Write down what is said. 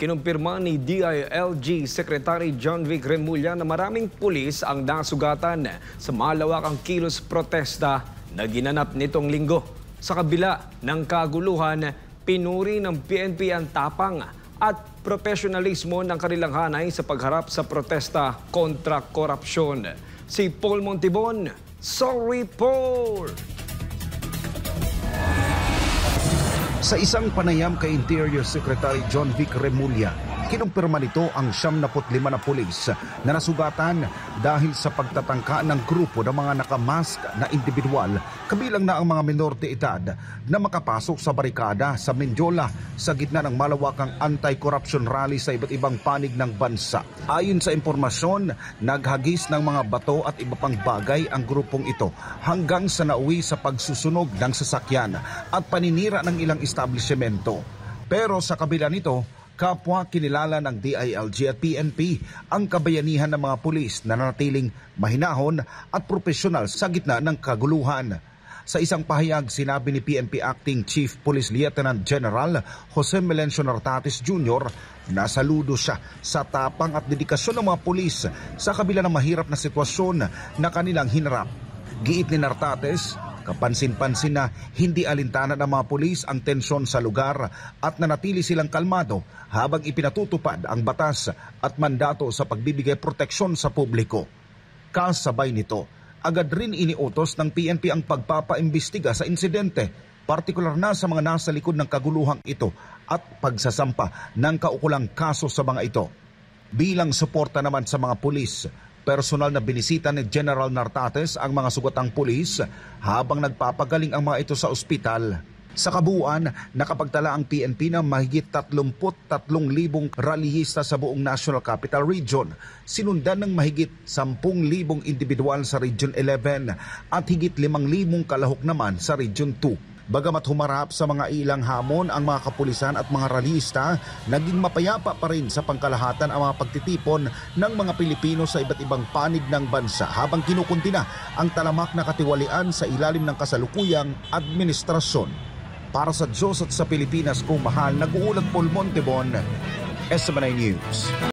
Kinumpirma ni DILG Secretary John Vic Remulla na maraming pulis ang nasugatan sa malawakang kilos protesta na ginanap nitong linggo. Sa kabila ng kaguluhan, pinuri ng PNP ang tapang at profesionalismo ng kanilang hanay sa pagharap sa protesta kontra korupsyon. Si Paul Montibon, sorry Paul! Sa isang panayam kay Interior Secretary John Vic Remulla, kinumpirma nito ang 75 na pulis na nasugatan dahil sa pagtatangka ng grupo ng mga nakamask na individual, kabilang na ang mga minor de edad na makapasok sa barikada sa Mendiola sa gitna ng malawakang anti-corruption rally sa iba't ibang panig ng bansa. Ayon sa impormasyon, naghagis ng mga bato at iba pang bagay ang grupong ito hanggang sa nauwi sa pagsusunog ng sasakyan at paninira ng ilang establishmento. Pero sa kabila nito, kapwa kinilala ng DILG at PNP ang kabayanihan ng mga pulis na nanatiling mahinahon at profesional sa gitna ng kaguluhan. Sa isang pahayag, sinabi ni PNP Acting Chief Police Lieutenant General Jose Melencio Nartates Jr. na saludo siya sa tapang at dedikasyon ng mga pulis sa kabila ng mahirap na sitwasyon na kanilang hinarap. Giit ni Nartates, kapansin-pansin na hindi alintana ng mga pulis ang tensyon sa lugar at nanatili silang kalmado habang ipinatutupad ang batas at mandato sa pagbibigay proteksyon sa publiko. Kasabay nito, agad rin iniutos ng PNP ang pagpapaimbestiga sa insidente, partikular na sa mga nasa likod ng kaguluhang ito at pagsasampa ng kaukulang kaso sa mga ito. Bilang suporta naman sa mga pulis, personal na binisita ni General Nartates ang mga sugatang pulis habang nagpapagaling ang mga ito sa ospital. Sa kabuuan, nakapagtala ang PNP ng mahigit 33,000 rallyista sa buong National Capital Region, sinundan ng mahigit 10,000 individual sa Region 11 at higit 5,000 kalahok naman sa Region 2. Bagamat humarap sa mga ilang hamon ang mga kapulisan at mga rallyista, naging mapayapa pa rin sa pangkalahatan ang mga pagtitipon ng mga Pilipino sa iba't ibang panig ng bansa habang kinukunti na ang talamak na katiwalian sa ilalim ng kasalukuyang administrasyon. Para sa Diyos at sa Pilipinas kung mahal, nag-uulat Paul Montibon, SMNI News.